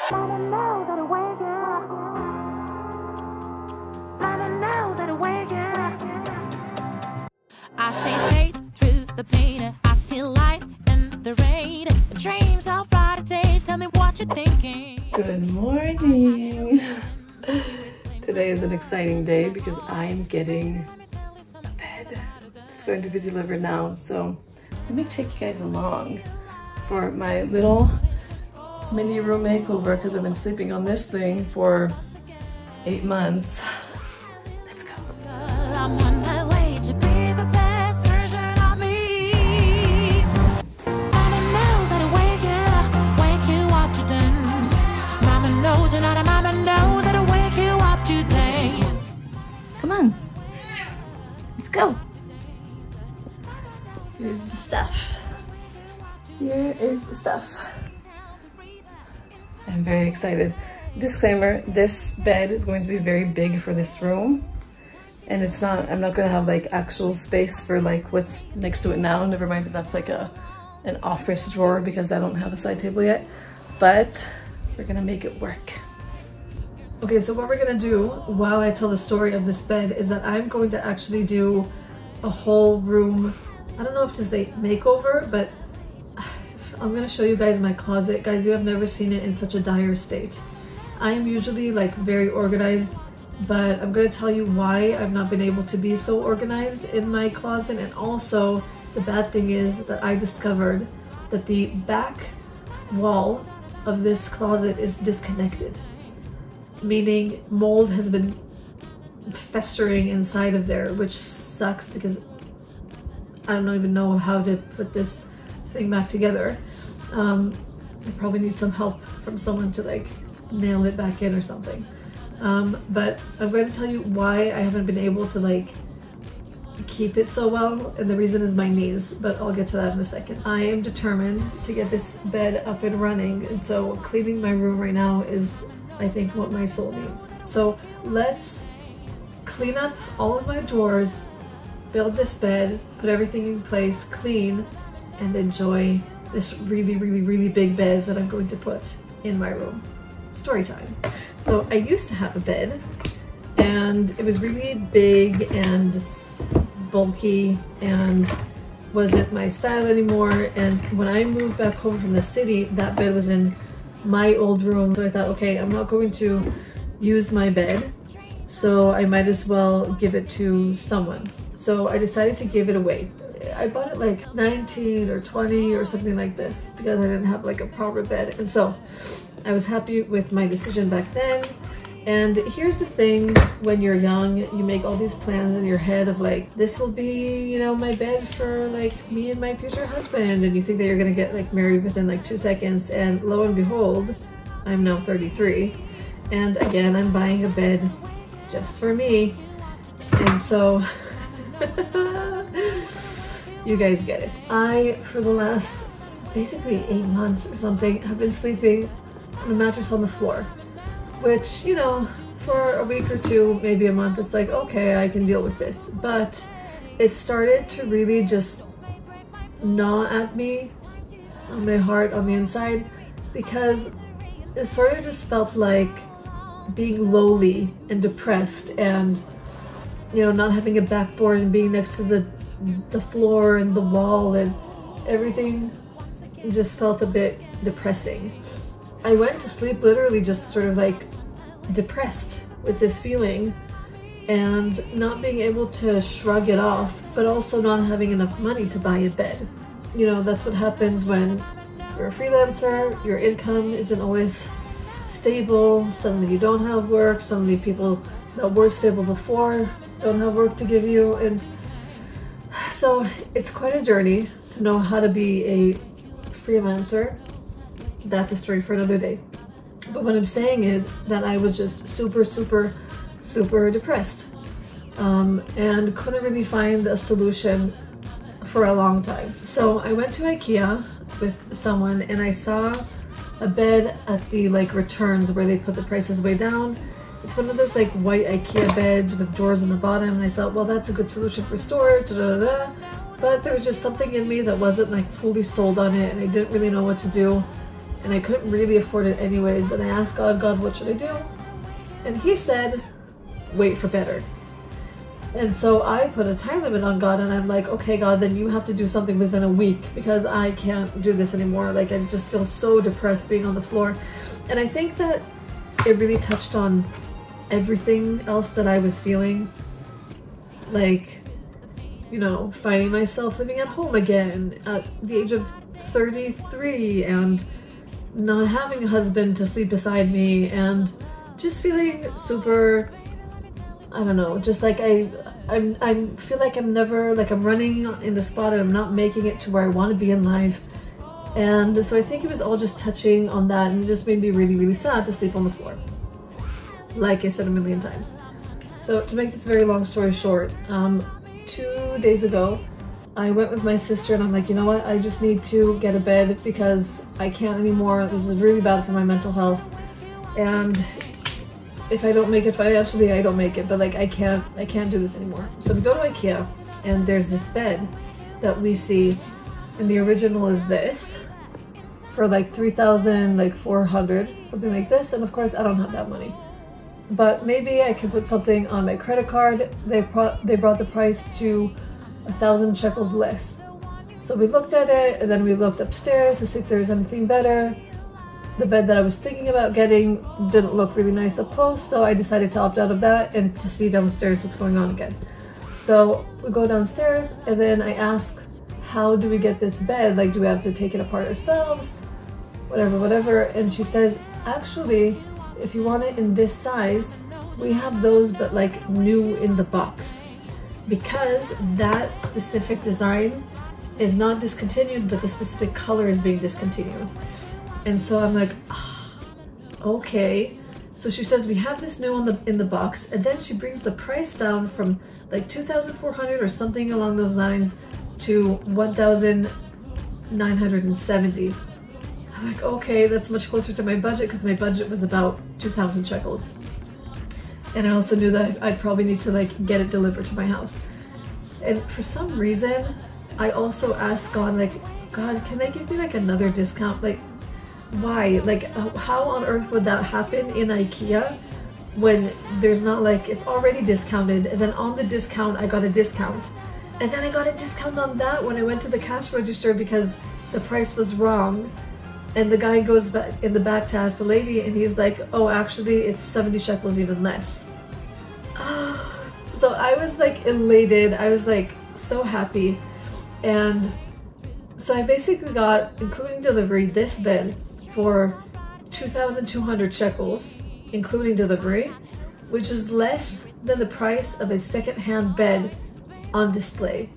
I see hate through the pain, I see light in the rain. Dreams of brighter days, tell me what you're thinking. Good morning. Today is an exciting day because I'm getting a bed. It's going to be delivered now, so let me take you guys along for my little mini room makeover because I've been sleeping on this thing for 8 months. Let's go. I'm on my way to be the best version of me. Mama knows how to wake you up to dance. Mama knows and not a mama knows how to wake you up to dance. Come on, let's go. Here's the stuff. Here is the stuff. I'm very excited. Disclaimer, this bed is going to be very big for this room. And it's not, I'm not gonna have like actual space for like what's next to it now. Never mind that that's like an office drawer because I don't have a side table yet. But we're gonna make it work. Okay, so what we're gonna do while I tell the story of this bed is that I'm going to actually do a whole room, I don't know if to say makeover, but I'm gonna show you guys my closet. Guys, you have never seen it in such a dire state. I am usually like very organized, but I'm gonna tell you why I've not been able to be so organized in my closet. And also the bad thing is that I discovered that the back wall of this closet is disconnected, meaning mold has been festering inside of there, which sucks because I don't even know how to put this thing back together. I probably need some help from someone to like nail it back in or something. But I'm going to tell you why I haven't been able to like keep it so well, and the reason is my knees, but I'll get to that in a second. I am determined to get this bed up and running, and so cleaning my room right now is, I think, what my soul needs. So let's clean up all of my drawers, build this bed, put everything in place, clean, and enjoy this really big bed that I'm going to put in my room. Story time. So I used to have a bed and it was really big and bulky and wasn't my style anymore. And when I moved back home from the city, that bed was in my old room. So I thought, okay, I'm not going to use my bed, so I might as well give it to someone. So I decided to give it away. I bought it like 19 or 20 or something like this because I didn't have like a proper bed. And so I was happy with my decision back then. And here's the thing, when you're young, you make all these plans in your head of like, this will be, you know, my bed for like me and my future husband. And you think that you're gonna get like married within like 2 seconds. And lo and behold, I'm now 33. And again, I'm buying a bed just for me. And so you guys get it. I, for the last basically 8 months or something, have been sleeping on a mattress on the floor, which, you know, for a week or two, maybe a month, it's like, okay, I can deal with this. But it started to really just gnaw at me, on my heart, on the inside, because it sort of just felt like being lowly and depressed and, you know, not having a backboard and being next to the floor and the wall, and everything just felt a bit depressing. I went to sleep literally just sort of like depressed with this feeling and not being able to shrug it off, but also not having enough money to buy a bed. You know, that's what happens when you're a freelancer, your income isn't always stable, suddenly you don't have work, suddenly people that were stable before don't have work to give you, and so it's quite a journey to know how to be a freelancer. That's a story for another day. But what I'm saying is that I was just super depressed and couldn't really find a solution for a long time. So I went to IKEA with someone and I saw a bed at the like returns where they put the prices way down. It's one of those like white IKEA beds with drawers on the bottom, and I thought, well, that's a good solution for storage, but there was just something in me that wasn't like fully sold on it, and I didn't really know what to do. and I couldn't really afford it anyways. And I asked God, what should I do? And he said, wait for better. And so I put a time limit on God, and I'm like, okay, God, then you have to do something within a week, because I can't do this anymore. Like, I just feel so depressed being on the floor. And I think that it really touched on everything else that I was feeling. Like, you know, finding myself living at home again at the age of 33, and not having a husband to sleep beside me, and just feeling super, I don't know, just like I feel like I'm never, like I'm running in the spot and I'm not making it to where I want to be in life. And so I think it was all just touching on that, and it just made me really, really sad to sleep on the floor, like I said a million times. So to make this very long story short, 2 days ago I went with my sister, and I'm like, you know what, I just need to get a bed because I can't anymore. This is really bad for my mental health, and if I don't make it financially, I don't make it, but like I can't do this anymore. So we go to IKEA, and there's this bed that we see, and the original is this for like 3,400, something like this. And of course I don't have that money, but maybe I can put something on my credit card. They brought the price to 1,000 shekels less. So we looked at it, and then we looked upstairs to see if there was anything better. The bed that I was thinking about getting didn't look really nice up close, so I decided to opt out of that and to see downstairs what's going on again. So we go downstairs, and then I ask, how do we get this bed? Like, do we have to take it apart ourselves? Whatever. And she says, actually, if you want it in this size, we have those, but like new in the box, because that specific design is not discontinued, but the specific color is being discontinued. And so I'm like, oh, okay. So she says we have this new in the box, and then she brings the price down from like 2,400 or something along those lines to 1,970. I'm like, okay, that's much closer to my budget, because my budget was about 2,000 shekels. And I also knew that I'd probably need to like get it delivered to my house. And for some reason, I also asked God, like, God, can they give me like another discount? Like, why? Like, how on earth would that happen in IKEA when there's not, like, it's already discounted, and then on the discount I got a discount, and then I got a discount on that when I went to the cash register because the price was wrong. And the guy goes back in the back to ask the lady, and he's like, oh, actually it's 70 shekels even less. So I was like elated, I was like so happy. And so I basically got, including delivery, this bed for 2,200 shekels, including delivery, which is less than the price of a second-hand bed on display.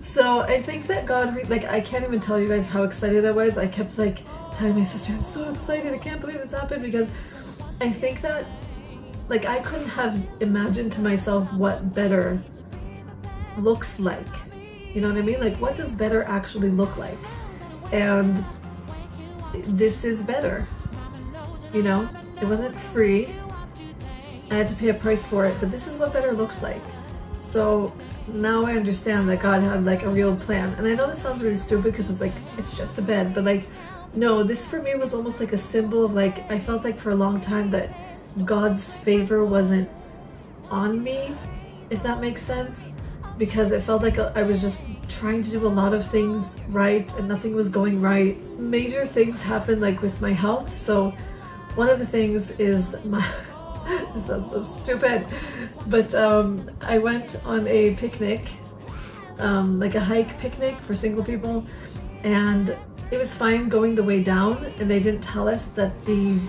So I think that God, like, I can't even tell you guys how excited I was. I kept like telling my sister, I'm so excited, I can't believe this happened, because I think that, like, I couldn't have imagined to myself what better looks like. You know what I mean? Like, what does better actually look like? And this is better. You know, it wasn't free. I had to pay a price for it, but this is what better looks like. So now I understand that God had like a real plan. And I know this sounds really stupid because it's like, it's just a bed, but like, no, this for me was almost like a symbol of like, I felt like for a long time that God's favor wasn't on me, if that makes sense. Because it felt like I was just trying to do a lot of things right and nothing was going right. Major things happened like with my health. So one of the things is my this sounds so stupid, but I went on a picnic, like a hike picnic for single people, and it was fine going the way down, and they didn't tell us that the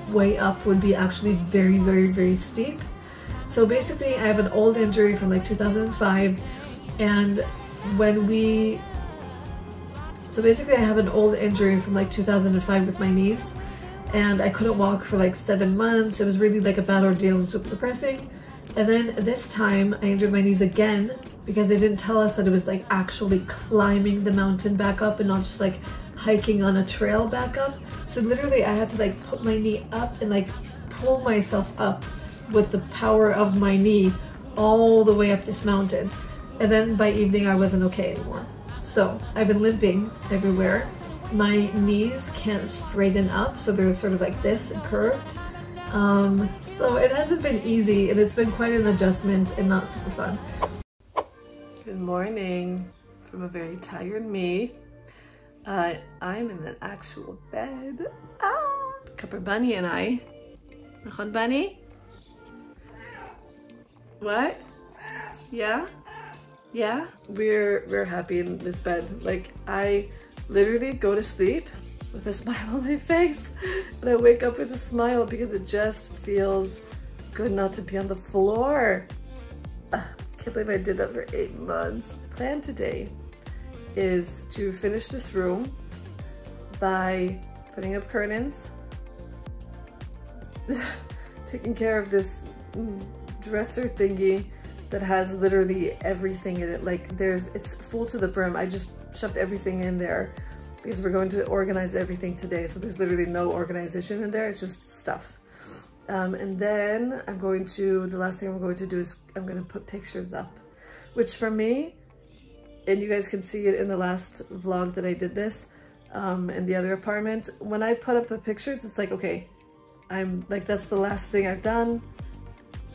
way up would be actually very, very, very steep. So basically I have an old injury from like 2005, and so basically I have an old injury from like 2005 with my knees, and I couldn't walk for like 7 months. It was really like a bad ordeal and super depressing. And then this time I injured my knees again because they didn't tell us that it was like actually climbing the mountain back up and not just like hiking on a trail back up. So literally I had to like put my knee up and like pull myself up with the power of my knee all the way up this mountain. And then by evening I wasn't okay anymore. So I've been limping everywhere, my knees can't straighten up, so they're sort of like this and curved. So it hasn't been easy, and it's been quite an adjustment and not super fun. Good morning from a very tired me. I'm in an actual bed. Cupper Bunny and I. Nachon Bunny? What? Yeah? Yeah? We're happy in this bed. Like, I literally go to sleep with a smile on my face, and I wake up with a smile because it just feels good not to be on the floor. Can't believe I did that for 8 months. Plan today is to finish this room by putting up curtains, taking care of this dresser thingy that has literally everything in it. Like, it's full to the brim. I just shoved everything in there because we're going to organize everything today. So there's literally no organization in there. It's just stuff. And then the last thing I'm going to do is I'm going to put pictures up, which for me, and you guys can see it in the last vlog that I did this, in the other apartment, when I put up the pictures, it's like, okay, I'm like, that's the last thing I've done.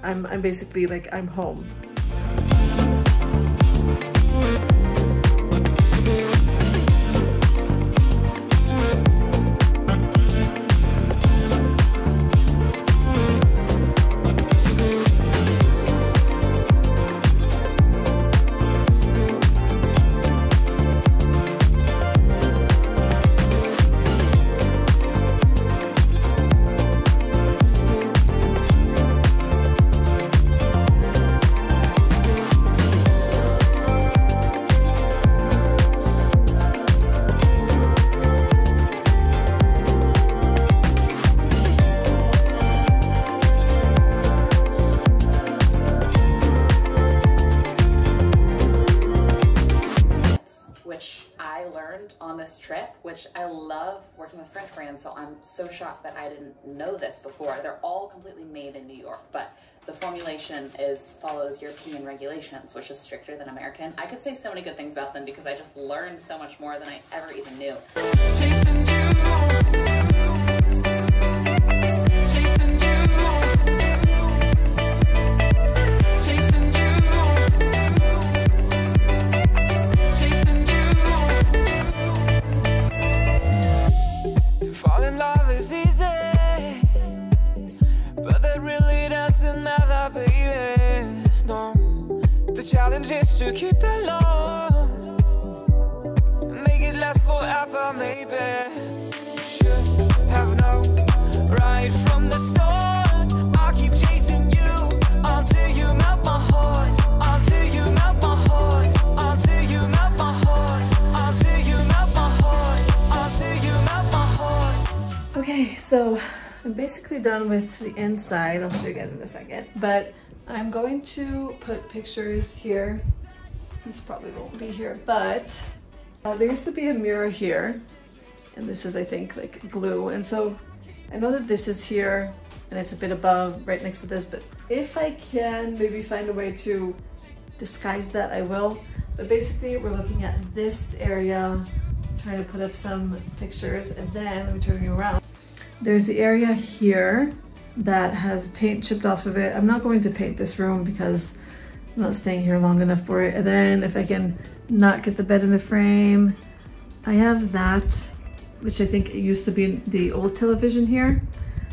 I'm basically like, I'm home. On this trip, which I love working with French brands, so I'm so shocked that I didn't know this before. They're all completely made in New York, but the formulation follows European regulations, which is stricter than American. I could say so many good things about them because I just learned so much more than I ever even knew. Challenge is to keep the love, make it last forever, maybe. Should have known right from the start. I'll keep chasing you until you melt my heart, until you melt my heart, until you melt my heart, until you melt my heart, until you melt my heart. Okay, so I'm basically done with the inside. I'll show you guys in a second, but I'm going to put pictures here. This probably won't be here, but there used to be a mirror here, and this is, I think, like glue. And so I know that this is here and it's a bit above, right next to this, but if I can maybe find a way to disguise that, I will. But basically we're looking at this area, trying to put up some pictures, and then let me turn you around. There's the area here that has paint chipped off of it. I'm not going to paint this room because I'm not staying here long enough for it. And then if I can not get the bed in the frame, I have that, which I think it used to be the old television here.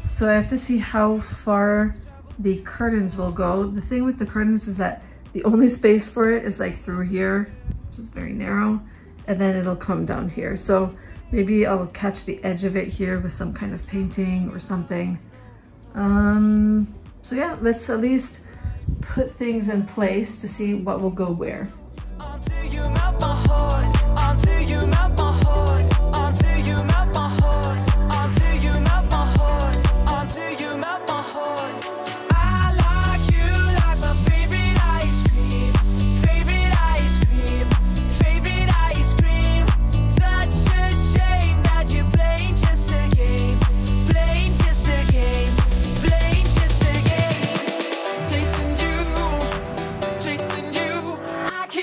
So I have to see how far the curtains will go. The thing with the curtains is that the only space for it is like through here, which is very narrow, and then it'll come down here. So maybe I'll catch the edge of it here with some kind of painting or something. So yeah, let's at least put things in place to see what will go where. Until you melt my heart, until you melt my heart, until you melt my heart, until you melt my heart, until you melt my heart. I like you like my favorite ice cream, favorite ice cream, favorite ice cream. Such a shame that you're playing just a game, playing just a game, playing just a game. Chasing you, I can't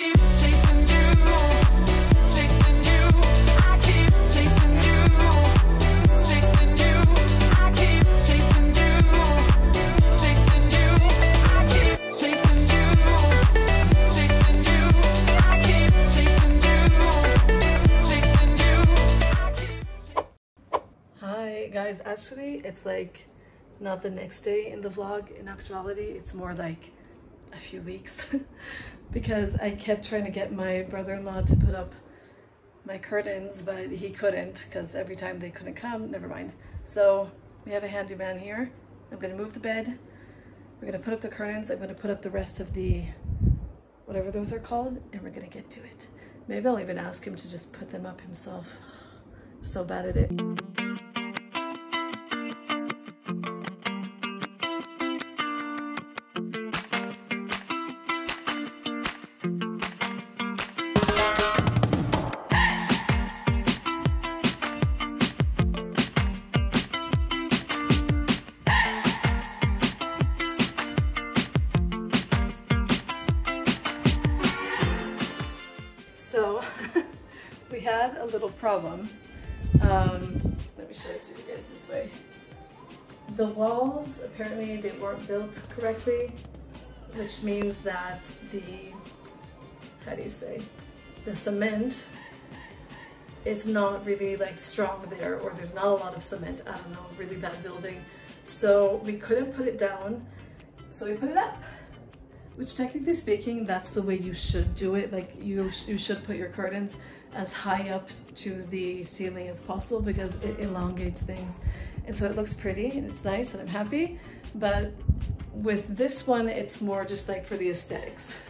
Okay guys, actually it's like not the next day in the vlog. In actuality, it's more like a few weeks because I kept trying to get my brother-in-law to put up my curtains, but he couldn't because every time they couldn't come. Never mind. So we have a handyman here. I'm gonna move the bed. We're gonna put up the curtains. I'm gonna put up the rest of the whatever those are called, and we're gonna get to it. Maybe I'll even ask him to just put them up himself. I'm so bad at it. So we had a little problem. Let me show it to you guys this way. The walls, apparently they weren't built correctly, which means that the, how do you say, the cement is not really like strong there, or there's not a lot of cement. I don't know, really bad building. So we couldn't put it down, so we put it up. Which technically speaking, that's the way you should do it. Like you should put your curtains as high up to the ceiling as possible because it elongates things. And so it looks pretty and it's nice and I'm happy. But with this one, it's more just like for the aesthetics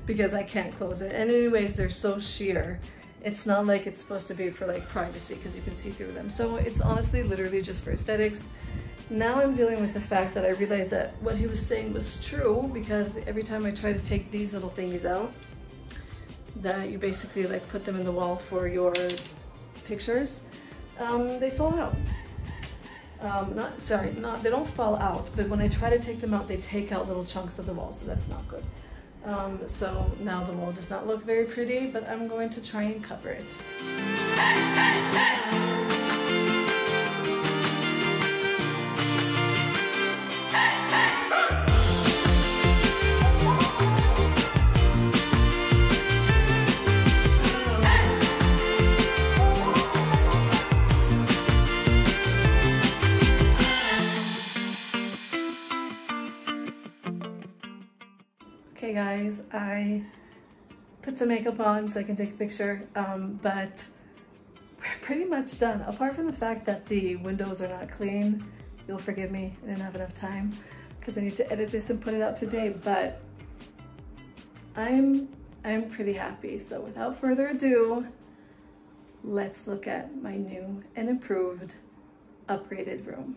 because I can't close it. And anyways, they're so sheer. It's not like it's supposed to be for like privacy because you can see through them. So it's honestly literally just for aesthetics. Now I'm dealing with the fact that I realized that what he was saying was true, because every time I try to take these little thingies out, that you basically like put them in the wall for your pictures, they fall out. They don't fall out, but when I try to take them out, they take out little chunks of the wall, so that's not good. So now the wall does not look very pretty, but I'm going to try and cover it. Okay guys, I put some makeup on so I can take a picture, but we're pretty much done. Apart from the fact that the windows are not clean, you'll forgive me, I didn't have enough time because I need to edit this and put it out today, but I'm pretty happy. So without further ado, let's look at my new and improved, upgraded room.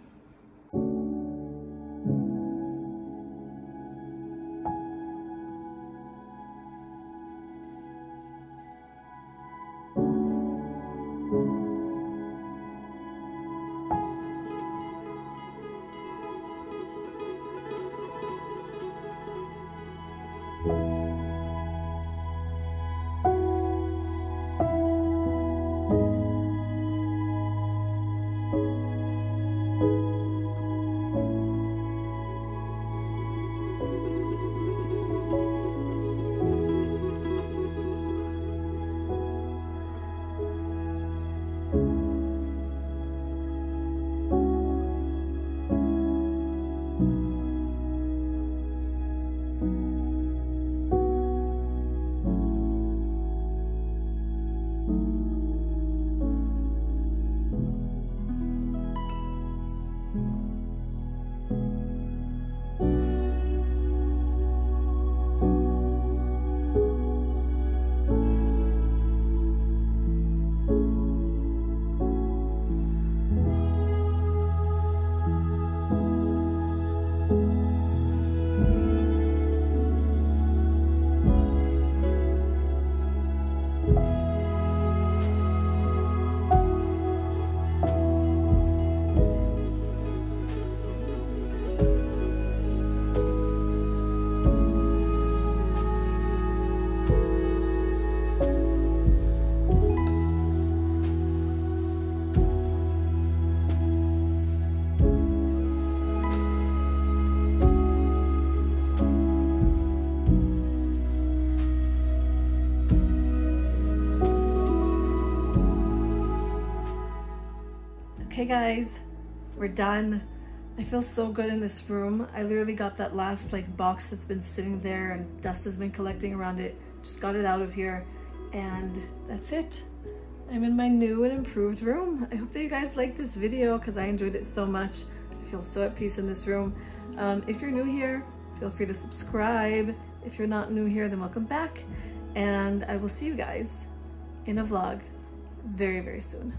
Okay guys, we're done. I feel so good in this room. I literally got that last like box that's been sitting there and dust has been collecting around it. Just got it out of here and that's it. I'm in my new and improved room. I hope that you guys liked this video because I enjoyed it so much. I feel so at peace in this room. If you're new here, feel free to subscribe. If you're not new here, then welcome back. And I will see you guys in a vlog very, very soon.